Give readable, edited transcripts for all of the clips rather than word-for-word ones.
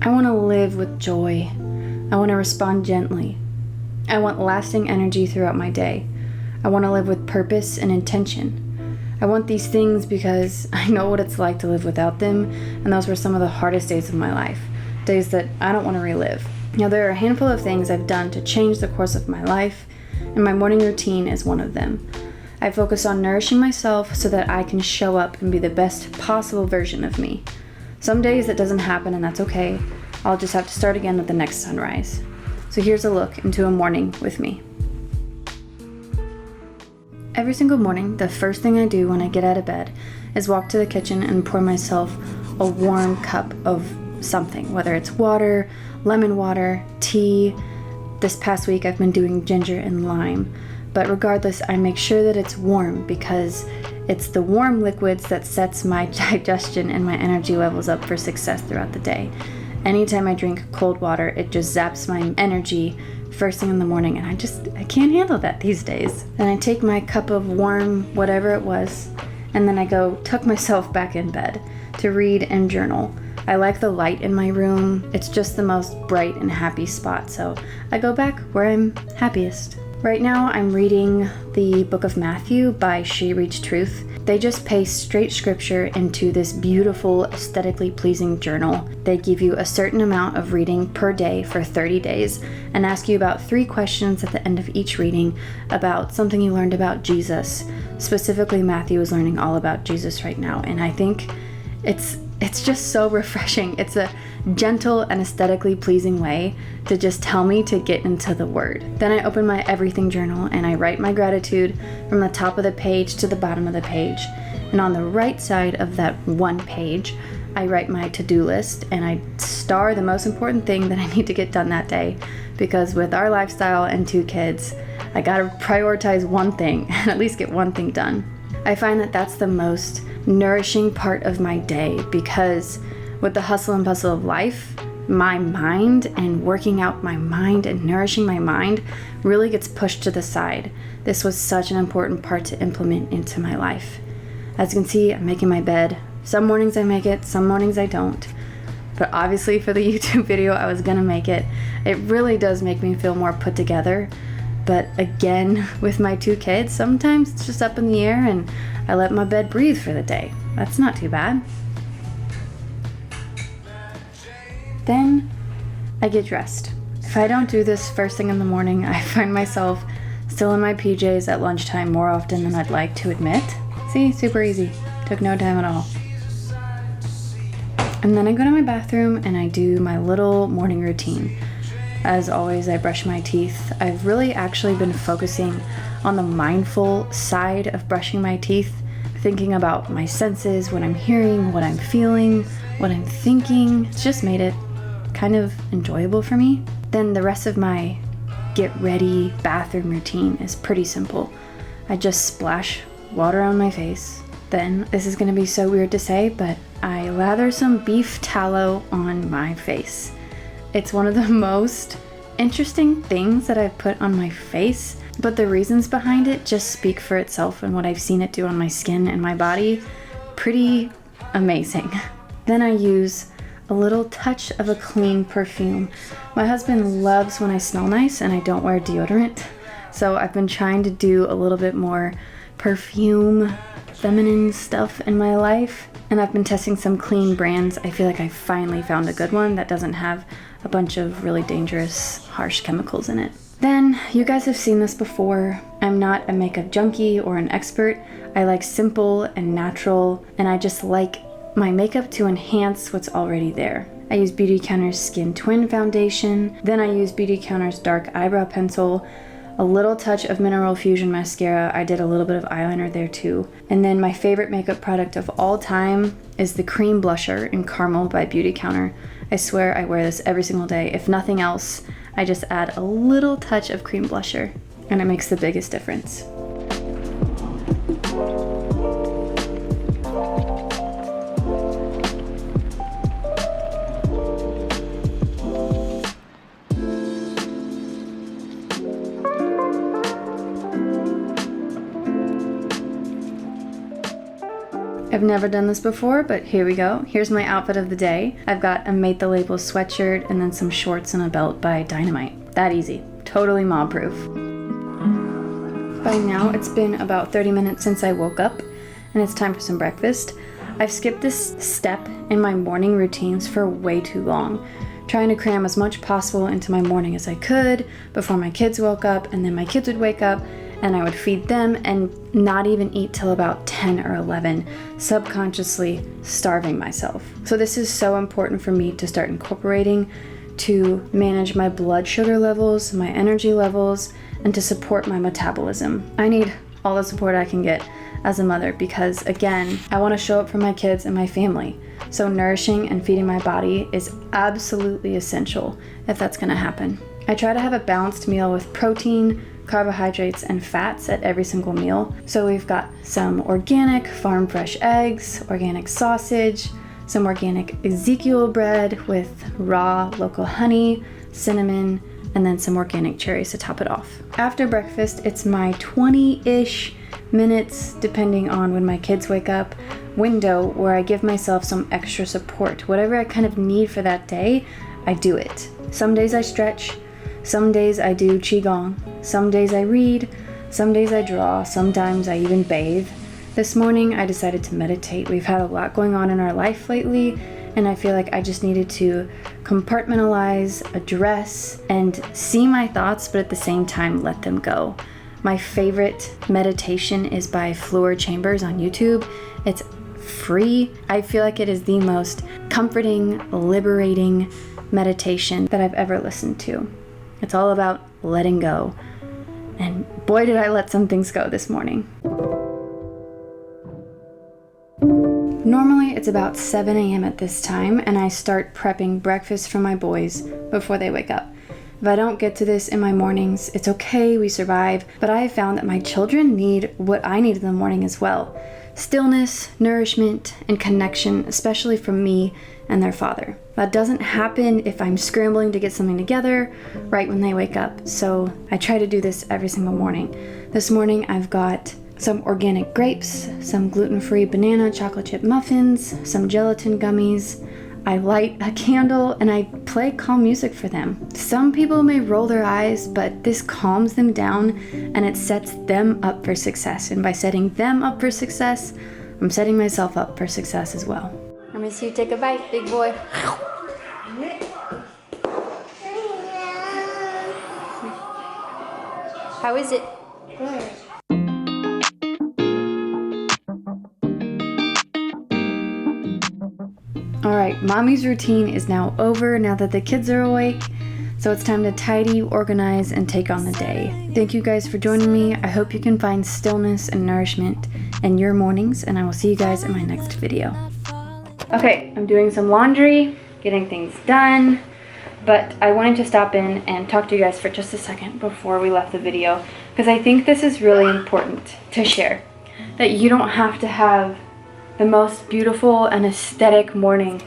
I want to live with joy. I want to respond gently. I want lasting energy throughout my day. I want to live with purpose and intention. I want these things because I know what it's like to live without them, and those were some of the hardest days of my life, days that I don't want to relive. Now, there are a handful of things I've done to change the course of my life, and my morning routine is one of them. I focus on nourishing myself so that I can show up and be the best possible version of me. Some days it doesn't happen, and that's okay. I'll just have to start again with the next sunrise. So here's a look into a morning with me. Every single morning, the first thing I do when I get out of bed is walk to the kitchen and pour myself a warm cup of something, whether it's water, lemon water, tea. This past week I've been doing ginger and lime, but regardless, I make sure that it's warm because it's the warm liquids that sets my digestion and my energy levels up for success throughout the day. Anytime I drink cold water, it just zaps my energy first thing in the morning, and I can't handle that these days. Then I take my cup of warm whatever it was, and then I go tuck myself back in bed to read and journal. I like the light in my room. It's just the most bright and happy spot, so I go back where I'm happiest. Right now I'm reading the book of Matthew by She Reads Truth. They just paste straight scripture into this beautiful, aesthetically pleasing journal. They give you a certain amount of reading per day for 30 days and ask you about 3 questions at the end of each reading about something you learned about Jesus. Specifically, Matthew is learning all about Jesus right now, and I think it's just so refreshing. It's a gentle and aesthetically pleasing way to just tell me to get into the Word. Then I open my everything journal and I write my gratitude from the top of the page to the bottom of the page. And on the right side of that one page, I write my to-do list and I star the most important thing that I need to get done that day, because with our lifestyle and 2 kids, I gotta prioritize one thing and at least get one thing done. I find that that's the most nourishing part of my day, because with the hustle and bustle of life, my mind and working out my mind and nourishing my mind really gets pushed to the side. This was such an important part to implement into my life. As you can see, I'm making my bed. Some mornings I make it, some mornings I don't. But obviously for the YouTube video, I was gonna make it. It really does make me feel more put together. But again, with my 2 kids, sometimes it's just up in the air and I let my bed breathe for the day. That's not too bad. Then I get dressed. If I don't do this first thing in the morning, I find myself still in my PJs at lunchtime more often than I'd like to admit. See, super easy. Took no time at all. And then I go to my bathroom and I do my little morning routine. As always, I brush my teeth. I've really actually been focusing on the mindful side of brushing my teeth, thinking about my senses, what I'm hearing, what I'm feeling, what I'm thinking. It's just made it kind of enjoyable for me. Then the rest of my get ready bathroom routine is pretty simple. I just splash water on my face. Then, this is gonna be so weird to say, but I lather some beef tallow on my face. It's one of the most interesting things that I've put on my face, but the reasons behind it just speak for itself, and what I've seen it do on my skin and my body, pretty amazing. Then I use a little touch of a clean perfume. My husband loves when I smell nice and I don't wear deodorant, so I've been trying to do a little bit more perfume, feminine stuff in my life, and I've been testing some clean brands. I feel like I finally found a good one that doesn't have a bunch of really dangerous, harsh chemicals in it. Then, you guys have seen this before. I'm not a makeup junkie or an expert. I like simple and natural, and I just like my makeup to enhance what's already there. I use Beauty Counter's Skin Twin Foundation. Then I use Beauty Counter's Dark Eyebrow Pencil, a little touch of Mineral Fusion Mascara. I did a little bit of eyeliner there too. And then my favorite makeup product of all time is the Cream Blusher in Caramel by Beauty Counter. I swear I wear this every single day. If nothing else, I just add a little touch of cream blusher, and it makes the biggest difference. I've never done this before, but here we go. Here's my outfit of the day. I've got a Made the Label sweatshirt and then some shorts and a belt by Dynamite. That easy. Totally mom-proof. By now, it's been about 30 minutes since I woke up, and it's time for some breakfast. I've skipped this step in my morning routines for way too long, trying to cram as much possible into my morning as I could before my kids woke up, and then my kids would wake up and I would feed them and not even eat till about 10 or 11, subconsciously starving myself. So this is so important for me to start incorporating to manage my blood sugar levels, my energy levels, and to support my metabolism. I need all the support I can get as a mother because, again, I want to show up for my kids and my family. So nourishing and feeding my body is absolutely essential if that's going to happen. I try to have a balanced meal with protein, carbohydrates, and fats at every single meal. So we've got some organic farm fresh eggs, organic sausage, some organic Ezekiel bread with raw local honey, cinnamon, and then some organic cherries to top it off. After breakfast, it's my 20-ish minutes, depending on when my kids wake up, window where I give myself some extra support. Whatever I kind of need for that day, I do it. Some days I stretch, some days I do qigong, some days I read, some days I draw, sometimes I even bathe. This morning I decided to meditate. We've had a lot going on in our life lately, and I feel like I just needed to compartmentalize, address, and see my thoughts, but at the same time let them go. My favorite meditation is by Floor Chambers on YouTube. It's free. I feel like it is the most comforting, liberating meditation that I've ever listened to. It's all about letting go. And boy, did I let some things go this morning. Normally it's about 7 a.m. at this time, and I start prepping breakfast for my boys before they wake up. If I don't get to this in my mornings, it's okay, we survive, but I have found that my children need what I need in the morning as well. Stillness, nourishment, and connection, especially from me and their father. That doesn't happen if I'm scrambling to get something together right when they wake up, so I try to do this every single morning. This morning I've got some organic grapes, some gluten-free banana chocolate chip muffins, some gelatin gummies. I light a candle and I play calm music for them. Some people may roll their eyes, but this calms them down and it sets them up for success. And by setting them up for success, I'm setting myself up for success as well. Let me see you take a bite, big boy. How is it? Good. Alright, mommy's routine is now over now that the kids are awake, so it's time to tidy, organize, and take on the day. Thank you guys for joining me. I hope you can find stillness and nourishment in your mornings, and I will see you guys in my next video. Okay, I'm doing some laundry, getting things done, but I wanted to stop in and talk to you guys for just a second before we left the video, because I think this is really important to share, that you don't have to have the most beautiful and aesthetic morning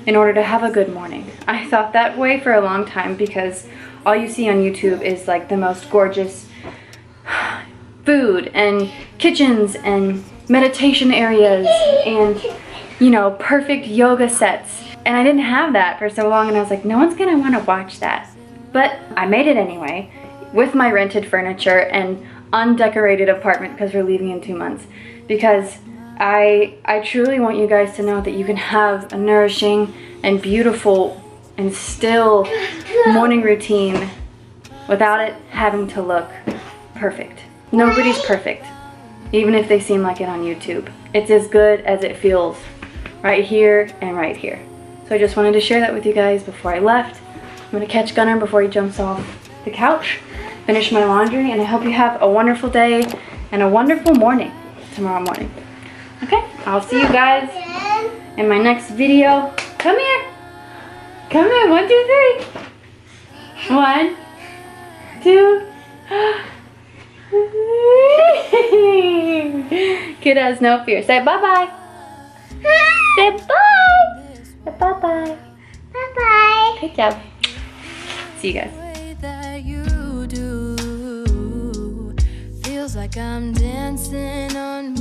in order to have a good morning. I thought that way for a long time because all you see on YouTube is like the most gorgeous food and kitchens and meditation areas and, you know, perfect yoga sets. And I didn't have that for so long, and I was like, no one's gonna wanna watch that. But I made it anyway with my rented furniture and undecorated apartment because we're leaving in 2 months. Because I truly want you guys to know that you can have a nourishing and beautiful and still morning routine without it having to look perfect. Nobody's perfect, even if they seem like it on YouTube. It's as good as it feels right here and right here. So I just wanted to share that with you guys before I left. I'm gonna catch Gunner before he jumps off the couch, finish my laundry, and I hope you have a wonderful day and a wonderful morning tomorrow morning. Okay, I'll see you guys in my next video. Come here. Come here. 1, 2, 3. 1, 2. Kid has no fear. Say bye-bye. Say bye. Say bye-bye. Bye-bye. Good job. See you guys. Feels like I'm dancing on